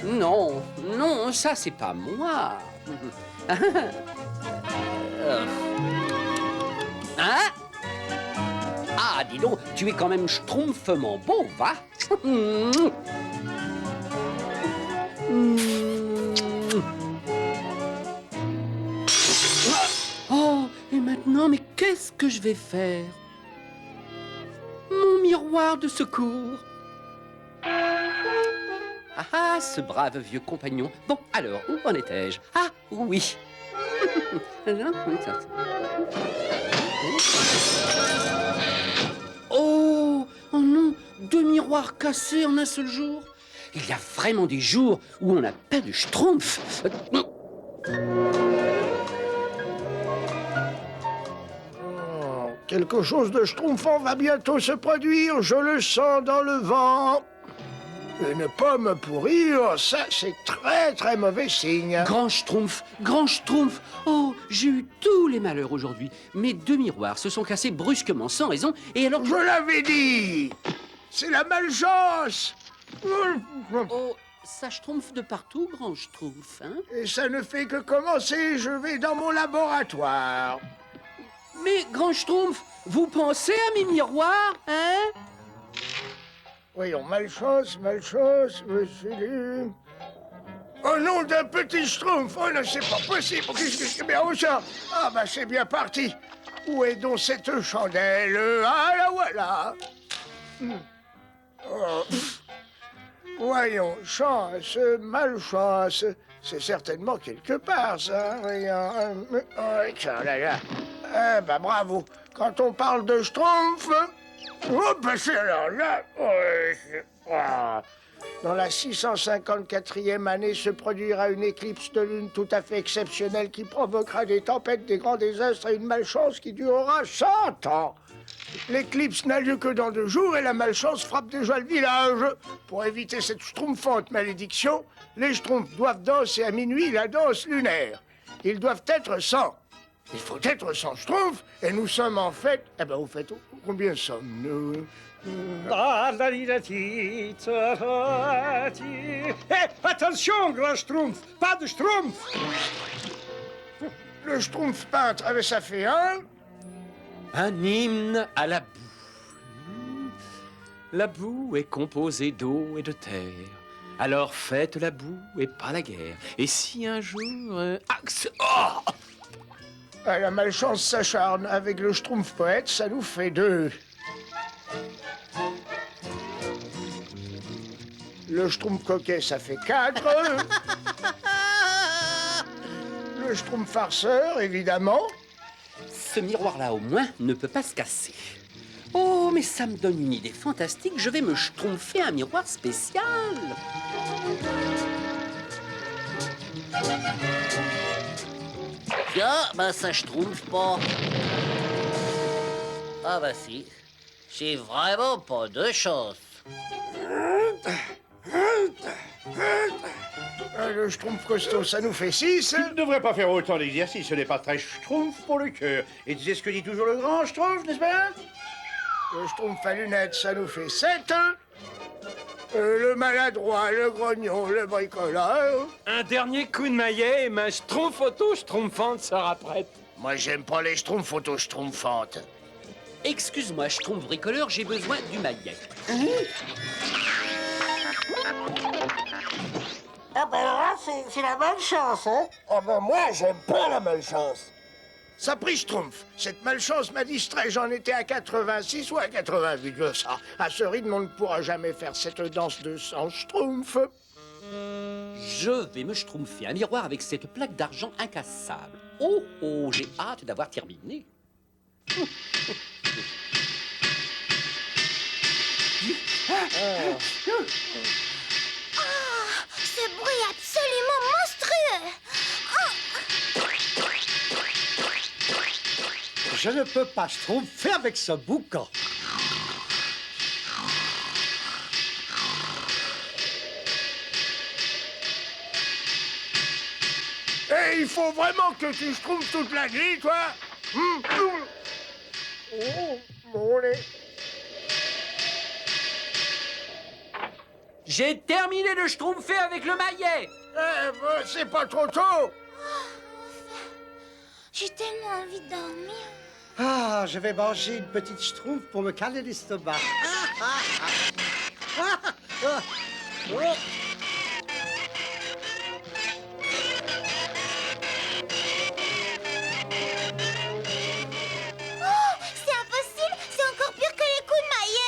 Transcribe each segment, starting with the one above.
Non, non, ça c'est pas moi. Hein? Ah, dis donc, tu es quand même schtroumpfement beau, va? Oh, et maintenant, mais qu'est-ce que je vais faire? Mon miroir de secours. Ah ah, ce brave vieux compagnon. Bon, alors, où en étais-je? Ah, oui. Oh, oh non, 2 miroirs cassés en un seul jour. Il y a vraiment des jours où on n'a pas de schtroumpf. Quelque chose de schtroumpfant va bientôt se produire, je le sens dans le vent. Une pomme pourrir, ça c'est très mauvais signe. Grand schtroumpf, grand schtroumpf. Oh, j'ai eu tous les malheurs aujourd'hui. Mes 2 miroirs se sont cassés brusquement, sans raison, et alors... Je l'avais dit, c'est la malchance. Oh, ça schtroumpf de partout, grand schtroumpf, hein? Et ça ne fait que commencer, je vais dans mon laboratoire. Mais, grand schtroumpf, vous pensez à mes miroirs, hein? Voyons, malchance, monsieur... Au nom d'un petit schtroumpf, oh non, c'est pas possible. Qu'est-ce que bien au ça? Ah bah c'est bien parti. Où est donc cette chandelle? Ah la voilà. Oh, voyons, chance, malchance. C'est certainement quelque part, ça. Voyons. Oh, tiens, là. Eh ben bravo. Quand on parle de schtroumpf... Oh, ben c'est alors là... Dans la 654e année se produira une éclipse de lune tout à fait exceptionnelle qui provoquera des tempêtes, des grands désastres et une malchance qui durera 100 ans. L'éclipse n'a lieu que dans 2 jours et la malchance frappe déjà le village. Pour éviter cette schtroumpfante malédiction, les schtroumpfs doivent danser à minuit la danse lunaire. Ils doivent être 100. Il faut être 100 schtroumpfs et nous sommes en fait... Eh ben, au fait, combien sommes-nous? Attention, grand schtroumpf, pas de schtroumpf. Le schtroumpf peintre, eh ben, ça fait 1. Un hymne à la boue. La boue est composée d'eau et de terre. Alors faites la boue et pas la guerre. Et si un jour... Oh! La malchance s'acharne. Avec le schtroumpf poète, ça nous fait 2. Le schtroumpf coquet, ça fait 4. Le schtroumpf farceur, évidemment. Ce miroir-là, au moins, ne peut pas se casser. Oh, mais ça me donne une idée fantastique. Je vais me schtroumpfer un miroir spécial. Tiens, ben ça schtroumpf pas. Ah bah si, j'ai vraiment pas de chance. Le schtroumpf costaud, ça nous fait 6. Tu ne devrais pas faire autant d'exercices, ce n'est pas très schtroumpf pour le cœur. Et tu sais ce que dit toujours le grand schtroumpf, n'est-ce pas? Le schtroumpf à lunettes, ça nous fait 7. Le maladroit, le grognon, le bricoleur. Un dernier coup de maillet et ma schtroumpf auto-schtroumpfante sera prête. Moi, j'aime pas les schtroumpfs auto-schtroumpfantes. Excuse-moi, schtroumpf bricoleur, j'ai besoin du maillet. Ah ben là, c'est la malchance, hein? Ah ben moi, j'aime pas la malchance. Ça pris schtroumpf. Cette malchance m'a distrait. J'en étais à 86 ou à 88 de ça. À ce rythme, on ne pourra jamais faire cette danse de 100 schtroumpfs. Je vais me schtroumpfer un miroir avec cette plaque d'argent incassable. Oh, oh, j'ai hâte d'avoir terminé. Ce bruit absolument monstrueux! Je ne peux pas schtroumpfer avec ce boucan. Et il faut vraiment que tu schtroumpfes toute la nuit, toi. Oh, mon nez. J'ai terminé de schtroumpfer avec le maillet. C'est pas trop tôt. J'ai tellement envie de dormir. Ah, je vais manger une petite schtroumpf pour me caler l'estomac. C'est impossible, c'est encore pire que les coups de maillet.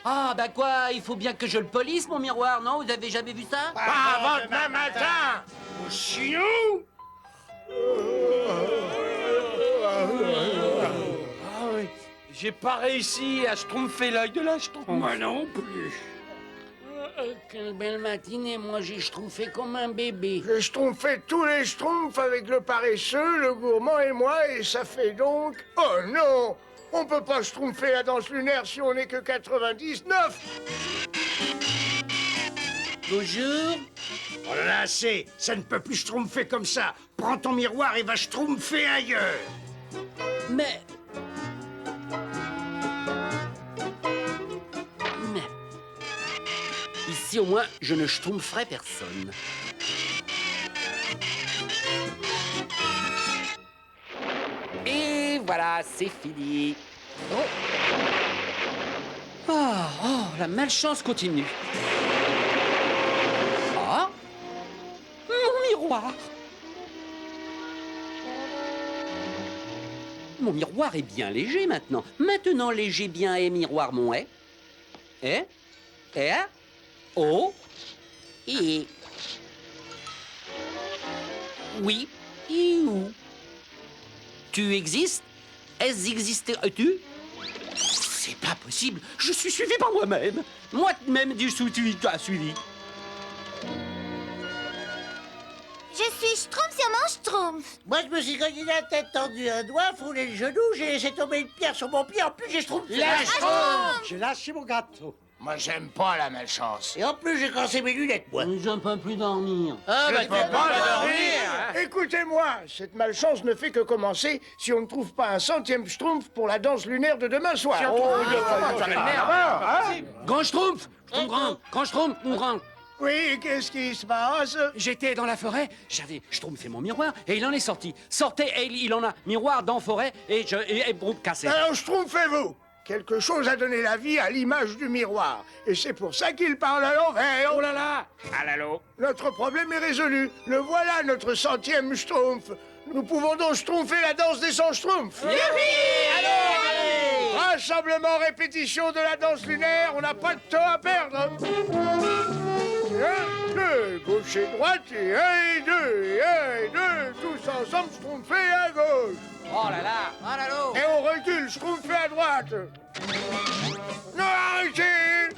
Ah, bah quoi, il faut bien que je le polisse, mon miroir, non? Vous avez jamais vu ça? Pas avant demain matin. Ou sinon... Ah oui, j'ai pas réussi à schtroumpfer l'œil de la schtroumpf. Moi non plus. Quelle belle matinée, moi j'ai schtroumpfé comme un bébé. J'ai schtroumpfé tous les schtroumpfs avec le paresseux, le gourmand et moi, et ça fait donc... Oh non! On peut pas schtroumpfer la danse lunaire si on n'est que 99! Bonjour. Oh là là, ça ne peut plus schtroumpfer comme ça. Prends ton miroir et va schtroumpfer ailleurs. Mais... Ici, au moins, je ne schtroumpferai personne. Et voilà, c'est fini. Oh, la malchance continue. Ah, mon miroir. Mon miroir est bien léger maintenant. Maintenant, léger bien et miroir mon est. Oh. Et. Oui. Et où? Tu existes? Est-ce existes-tu? C'est pas possible. Je suis suivi par moi-même. Moi-même du suivi. Je suis schtroumpf sur mon schtroumpf. Moi, je me suis cogné la tête, tendu un doigt, foulé le genou, j'ai laissé tomber une pierre sur mon pied, en plus j'ai schtroumpfé. J'ai lâché mon gâteau. Moi, j'aime pas la malchance. Et en plus, j'ai cassé mes lunettes, moi. Je ne peux plus dormir. Ah, bah, Écoutez-moi, cette malchance ne fait que commencer si on ne trouve pas un centième schtroumpf pour la danse lunaire de demain soir. Grand schtroumpf! Grand schtroumpf, mon grand. Oui, qu'est-ce qui se passe? J'étais dans la forêt, j'avais schtroumpfé mon miroir et il en est sorti. Sortait et il en a miroir dans forêt et bon, cassé. Alors, schtroumpfez-vous! Quelque chose a donné la vie à l'image du miroir. Et c'est pour ça qu'il parle à l'envers. Oh là là! Allô? Notre problème est résolu. Le voilà, notre centième schtroumpf. Nous pouvons donc schtroumpfer la danse des 100 schtroumpfs. Allez! Rassemblement, répétition de la danse lunaire. On n'a pas de temps à perdre. 1, 2, gauche et droite, et 1 et 2, et 1 et 2, tous ensemble schtroumpfer à gauche. Oh là là! Oh là là! Et on recule, schtroumpfer à droite. Non, arrêtez!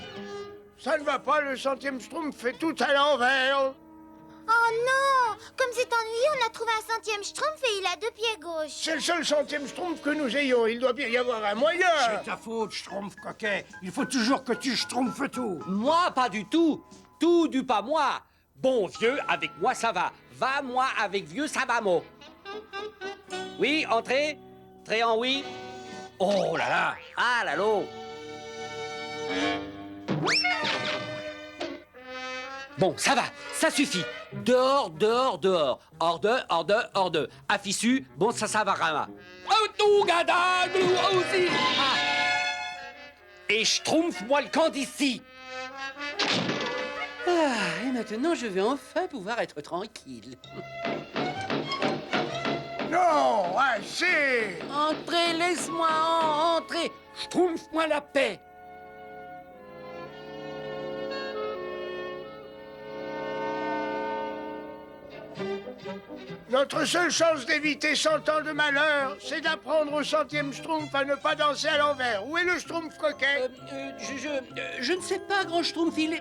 Ça ne va pas, le centième schtroumpf fait tout à l'envers. Oh non! Comme c'est ennuyeux, on a trouvé un centième schtroumpf et il a 2 pieds gauches. C'est le seul centième schtroumpf que nous ayons. Il doit bien y avoir un moyen. C'est ta faute, schtroumpf coquet. Il faut toujours que tu schtroumpfes tout. Moi, pas du tout. Tout du pas moi. Bon vieux, avec moi ça va. Va moi avec vieux, ça va moi. Oui, entrez. Très en oui. Oh là là. Ah là là. Bon, ça va, ça suffit. Dehors, dehors, dehors. Hors de, hors de, hors de. Affichu, bon, ça va, rama. Oh, tout, gada, nous aussi. Ah. Et schtroumpf-moi le camp d'ici. Ah, et maintenant, je vais enfin pouvoir être tranquille. Non, assez. Entrez, laisse-moi entrer. Schtroumpf-moi la paix. Notre seule chance d'éviter 100 ans de malheur, c'est d'apprendre au centième schtroumpf à ne pas danser à l'envers. Où est le schtroumpf coquet? Je ne sais pas, grand schtroumpf, il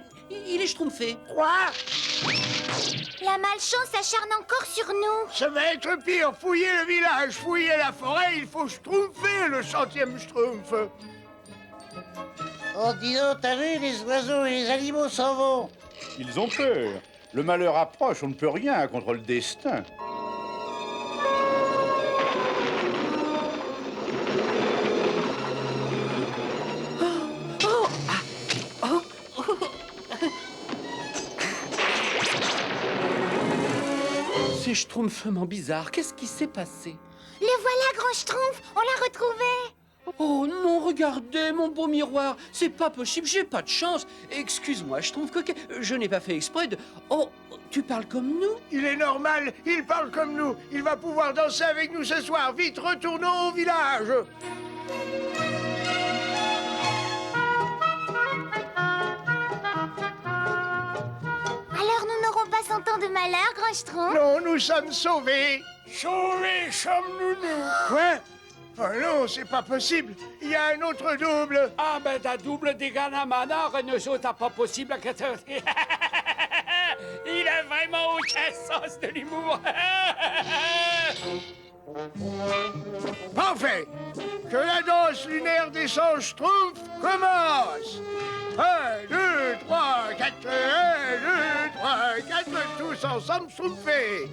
est schtroumpfé. Quoi? La malchance s'acharne encore sur nous. Ça va être pire. Fouiller le village, fouiller la forêt, il faut schtroumpfer le centième schtroumpf. Oh, dis donc, t'as vu, les oiseaux et les animaux s'en vont. Ils ont peur. Le malheur approche, on ne peut rien contre le destin. schtroumpfement bizarre. Qu'est-ce qui s'est passé? Le voilà, grand Schtroumpf, on l'a retrouvé. Oh non, regardez, mon beau miroir. C'est pas possible, j'ai pas de chance. Excuse-moi, Schtroumpf coquet, je n'ai pas fait exprès de... Oh, tu parles comme nous? Il est normal, il parle comme nous. Il va pouvoir danser avec nous ce soir. Vite, retournons au village. Alors nous n'aurons pas 100 ans de malheur, grand Schtroumpf? Non, nous sommes sauvés. Sauvés sommes-nous, nous. Quoi? Oh non, c'est pas possible. Il y a un autre double. Ah ben ta double des Ganamana, Renaud, t'as pas possible que... Il a vraiment aucun sens de l'humour. Parfait. Que la danse lunaire des 100 Schtroumpfs commence. 1, 2, 3, 4, 1, 2, 3, 4, tous ensemble Schtroumpfés.